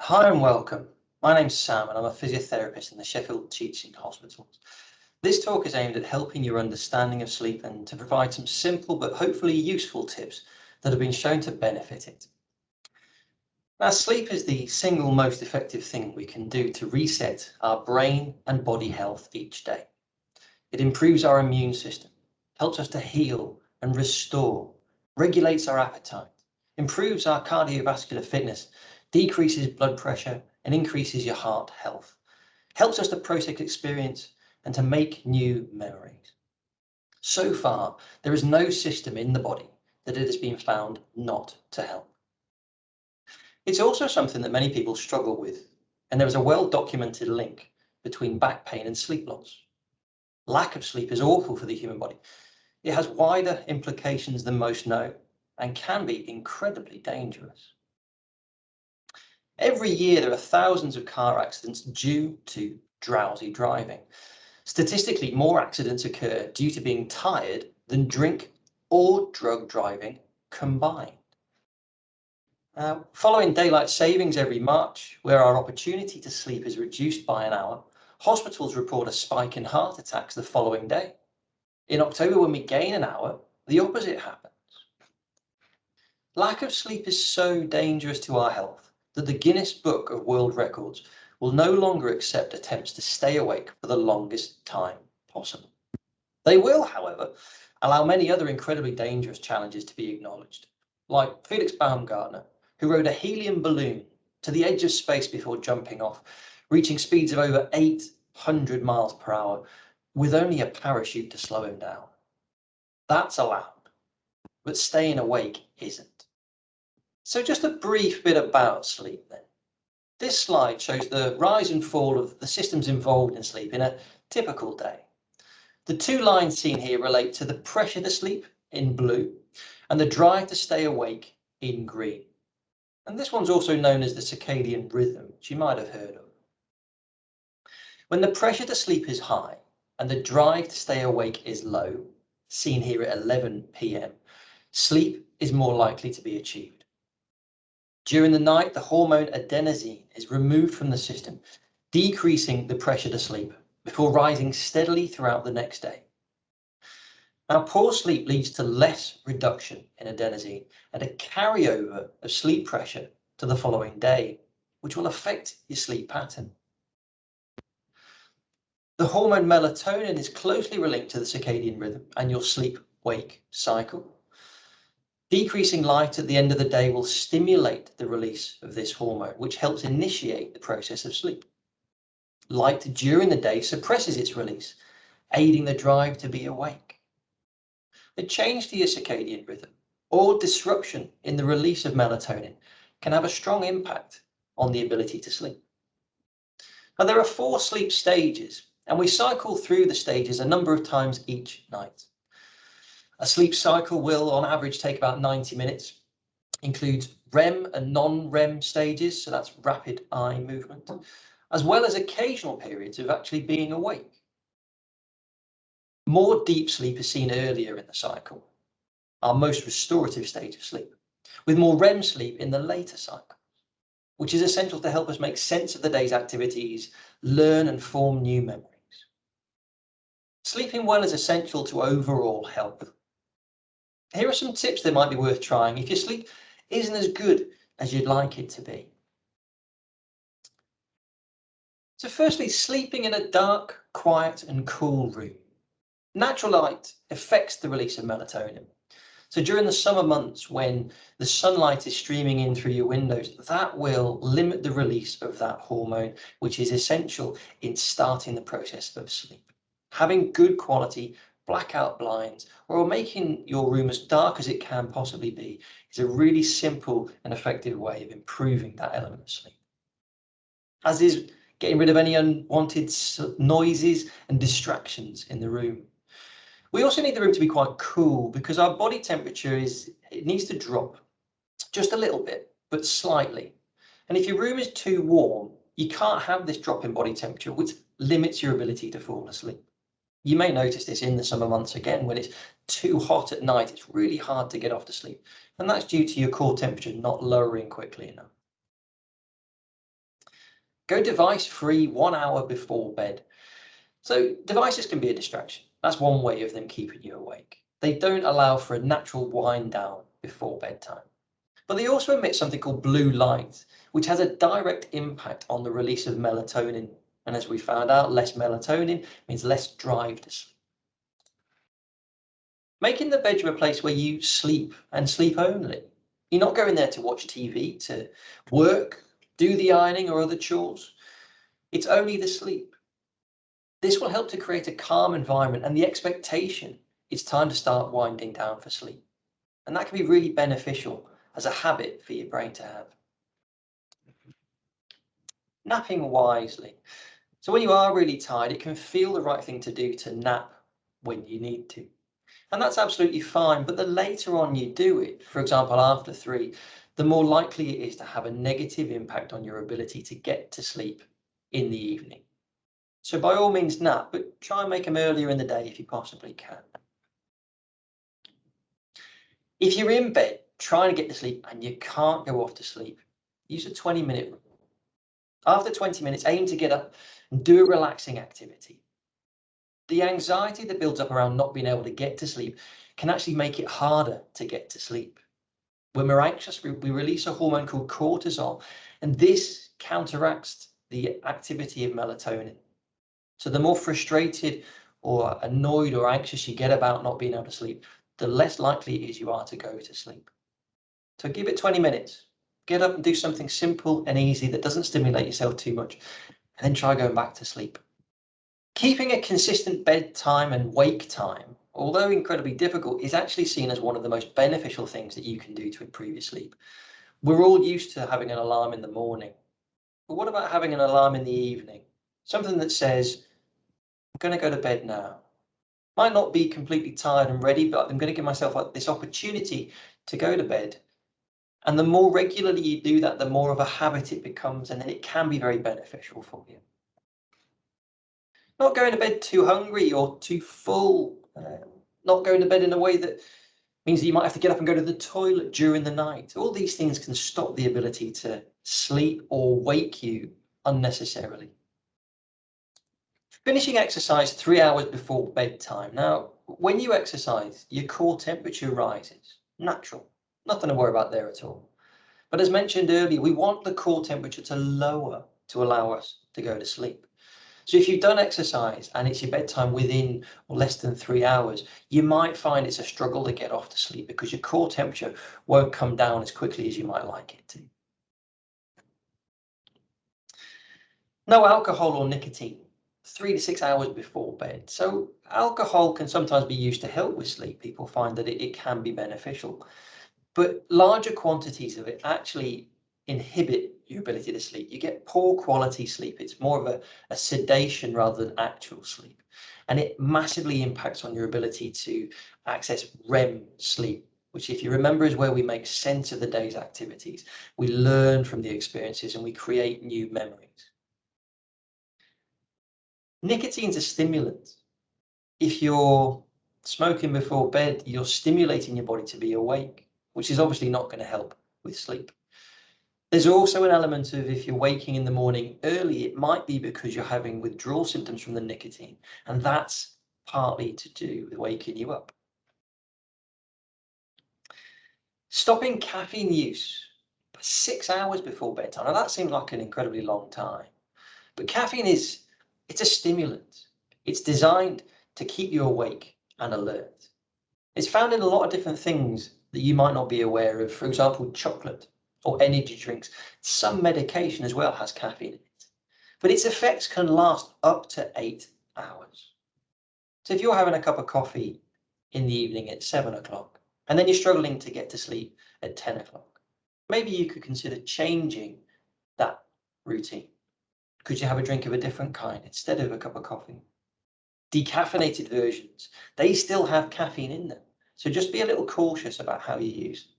Hi and welcome. My name's Sam and I'm a physiotherapist in the Sheffield Teaching Hospitals. This talk is aimed at helping your understanding of sleep and to provide some simple but hopefully useful tips that have been shown to benefit it. Now, sleep is the single most effective thing we can do to reset our brain and body health each day. It improves our immune system, helps us to heal and restore, regulates our appetite, improves our cardiovascular fitness, decreases blood pressure, and increases your heart health, helps us to process experience and to make new memories. So far, there is no system in the body that it has been found not to help. It's also something that many people struggle with, and there is a well-documented link between back pain and sleep loss. Lack of sleep is awful for the human body. It has wider implications than most know and can be incredibly dangerous. Every year, there are thousands of car accidents due to drowsy driving. Statistically, more accidents occur due to being tired than drink or drug driving combined. Following daylight savings every March, where our opportunity to sleep is reduced by an hour, hospitals report a spike in heart attacks the following day. In October, when we gain an hour, the opposite happens. Lack of sleep is so dangerous to our health that the Guinness Book of World Records will no longer accept attempts to stay awake for the longest time possible. They will, however, allow many other incredibly dangerous challenges to be acknowledged, like Felix Baumgartner, who rode a helium balloon to the edge of space before jumping off, reaching speeds of over 800 miles per hour with only a parachute to slow him down. That's allowed, but staying awake isn't. So just a brief bit about sleep then. This slide shows the rise and fall of the systems involved in sleep in a typical day. The two lines seen here relate to the pressure to sleep in blue and the drive to stay awake in green. And this one's also known as the circadian rhythm, which you might have heard of. When the pressure to sleep is high and the drive to stay awake is low, seen here at 11 p.m., sleep is more likely to be achieved. During the night, the hormone adenosine is removed from the system, decreasing the pressure to sleep before rising steadily throughout the next day. Now, poor sleep leads to less reduction in adenosine and a carryover of sleep pressure to the following day, which will affect your sleep pattern. The hormone melatonin is closely linked to the circadian rhythm and your sleep-wake cycle. Decreasing light at the end of the day will stimulate the release of this hormone, which helps initiate the process of sleep. Light during the day suppresses its release, aiding the drive to be awake. A change to your circadian rhythm or disruption in the release of melatonin can have a strong impact on the ability to sleep. Now, there are 4 sleep stages, and we cycle through the stages a number of times each night. A sleep cycle will, on average, take about 90 minutes, includes REM and non-REM stages, so that's rapid eye movement, as well as occasional periods of actually being awake. More deep sleep is seen earlier in the cycle, our most restorative stage of sleep, with more REM sleep in the later cycle, which is essential to help us make sense of the day's activities, learn and form new memories. Sleeping well is essential to overall health. Here are some tips that might be worth trying if your sleep isn't as good as you'd like it to be. So firstly, sleeping in a dark, quiet and cool room. Natural light affects the release of melatonin. So during the summer months when the sunlight is streaming in through your windows, that will limit the release of that hormone, which is essential in starting the process of sleep. Having good quality blackout blinds or making your room as dark as it can possibly be is a really simple and effective way of improving that element of sleep. As is getting rid of any unwanted noises and distractions in the room. We also need the room to be quite cool because our body temperature it needs to drop just a little bit, but slightly. And if your room is too warm, you can't have this drop in body temperature, which limits your ability to fall asleep. You may notice this in the summer months again, when it's too hot at night, it's really hard to get off to sleep. And that's due to your core temperature not lowering quickly enough. Go device free 1 hour before bed. So devices can be a distraction. That's one way of them keeping you awake. They don't allow for a natural wind down before bedtime. But they also emit something called blue light, which has a direct impact on the release of melatonin. And as we found out, less melatonin means less drive to sleep. Making the bedroom a place where you sleep and sleep only. You're not going there to watch TV, to work, do the ironing or other chores. It's only the sleep. This will help to create a calm environment and the expectation it's time to start winding down for sleep. And that can be really beneficial as a habit for your brain to have. Napping wisely. So when you are really tired, it can feel the right thing to do to nap when you need to. And that's absolutely fine. But the later on you do it, for example, after 3, the more likely it is to have a negative impact on your ability to get to sleep in the evening. So by all means nap, but try and make them earlier in the day if you possibly can. If you're in bed trying to get to sleep and you can't go off to sleep, use a 20-minute rule. After 20 minutes, aim to get up and do a relaxing activity. The anxiety that builds up around not being able to get to sleep can actually make it harder to get to sleep. When we're anxious, we release a hormone called cortisol, and this counteracts the activity of melatonin. So the more frustrated or annoyed or anxious you get about not being able to sleep, the less likely it is you are to go to sleep. So give it 20 minutes. Get up and do something simple and easy that doesn't stimulate yourself too much, and then try going back to sleep. Keeping a consistent bedtime and wake time, although incredibly difficult, is actually seen as one of the most beneficial things that you can do to improve your sleep. We're all used to having an alarm in the morning, but what about having an alarm in the evening? Something that says, I'm going to go to bed now. Might not be completely tired and ready, but I'm going to give myself this opportunity to go to bed. And the more regularly you do that, the more of a habit it becomes, and then it can be very beneficial for you. Not going to bed too hungry or too full, not going to bed in a way that means that you might have to get up and go to the toilet during the night. All these things can stop the ability to sleep or wake you unnecessarily. Finishing exercise 3 hours before bedtime. Now, when you exercise, your core temperature rises. Natural. Nothing to worry about there at all. But as mentioned earlier, we want the core temperature to lower to allow us to go to sleep. So if you've done exercise and it's your bedtime within or less than 3 hours, you might find it's a struggle to get off to sleep because your core temperature won't come down as quickly as you might like it to. No alcohol or nicotine, 3 to 6 hours before bed. So alcohol can sometimes be used to help with sleep. People find that it can be beneficial, but larger quantities of it actually inhibit your ability to sleep. You get poor quality sleep. It's more of a sedation rather than actual sleep. And it massively impacts on your ability to access REM sleep, which, if you remember, is where we make sense of the day's activities. We learn from the experiences and we create new memories. Nicotine's a stimulant. If you're smoking before bed, you're stimulating your body to be awake, which is obviously not going to help with sleep. There's also an element of, if you're waking in the morning early, it might be because you're having withdrawal symptoms from the nicotine, and that's partly to do with waking you up. Stopping caffeine use 6 hours before bedtime. Now that seems like an incredibly long time, but caffeine it's a stimulant. It's designed to keep you awake and alert. It's found in a lot of different things that you might not be aware of. For example, chocolate or energy drinks. Some medication as well has caffeine in it, but its effects can last up to 8 hours. So if you're having a cup of coffee in the evening at 7 o'clock, and then you're struggling to get to sleep at 10 o'clock, maybe you could consider changing that routine. Could you have a drink of a different kind instead of a cup of coffee? Decaffeinated versions, they still have caffeine in them. So just be a little cautious about how you use them.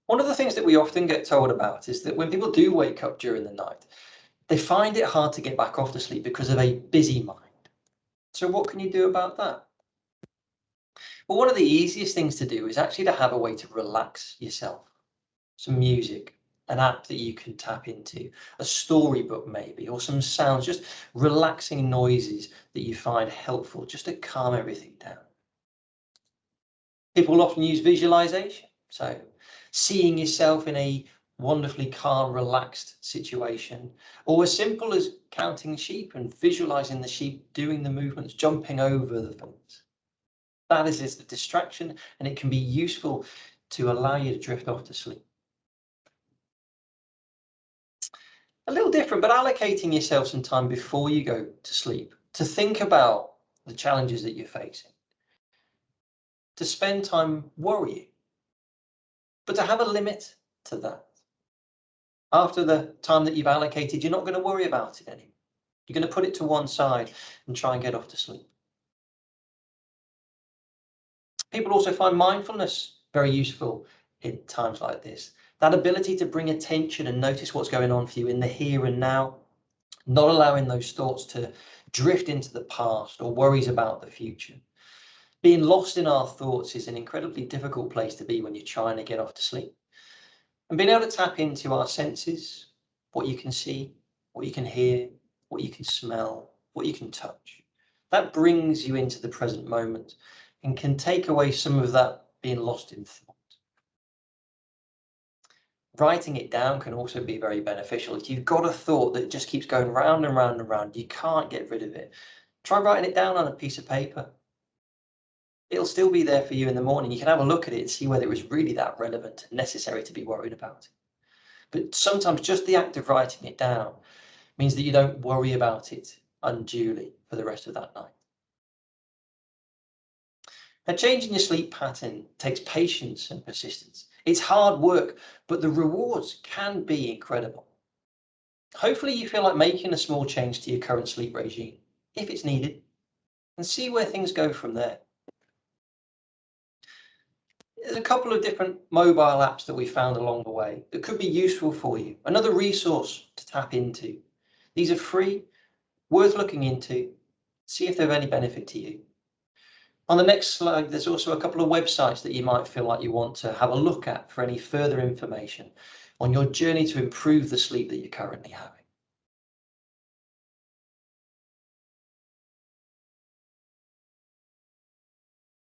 One of the things that we often get told about is that when people do wake up during the night, they find it hard to get back off to sleep because of a busy mind. So what can you do about that? Well, one of the easiest things to do is actually to have a way to relax yourself. some music, an app that you can tap into, a storybook maybe, or some sounds, just relaxing noises that you find helpful just to calm everything down. People often use visualization. So seeing yourself in a wonderfully calm, relaxed situation, or as simple as counting sheep and visualizing the sheep doing the movements, jumping over the fence. That is just a distraction, and it can be useful to allow you to drift off to sleep. A little different, but allocating yourself some time before you go to sleep to think about the challenges that you're facing, to spend time worrying, but to have a limit to that. After the time that you've allocated, you're not going to worry about it anymore. You're going to put it to one side and try and get off to sleep. People also find mindfulness very useful in times like this. That ability to bring attention and notice what's going on for you in the here and now, not allowing those thoughts to drift into the past or worries about the future. Being lost in our thoughts is an incredibly difficult place to be when you're trying to get off to sleep. And being able to tap into our senses, what you can see, what you can hear, what you can smell, what you can touch, that brings you into the present moment and can take away some of that being lost in thought. Writing it down can also be very beneficial. If you've got a thought that just keeps going round and round and round, you can't get rid of it, try writing it down on a piece of paper. It'll still be there for you in the morning. You can have a look at it and see whether it was really that relevant and necessary to be worried about it. But sometimes just the act of writing it down means that you don't worry about it unduly for the rest of that night. Now, changing your sleep pattern takes patience and persistence. It's hard work, but the rewards can be incredible. Hopefully you feel like making a small change to your current sleep regime, if it's needed, and see where things go from there. There's a couple of different mobile apps that we found along the way that could be useful for you. Another resource to tap into. These are free, worth looking into, see if they're of any benefit to you. On the next slide, there's also a couple of websites that you might feel like you want to have a look at for any further information on your journey to improve the sleep that you're currently having.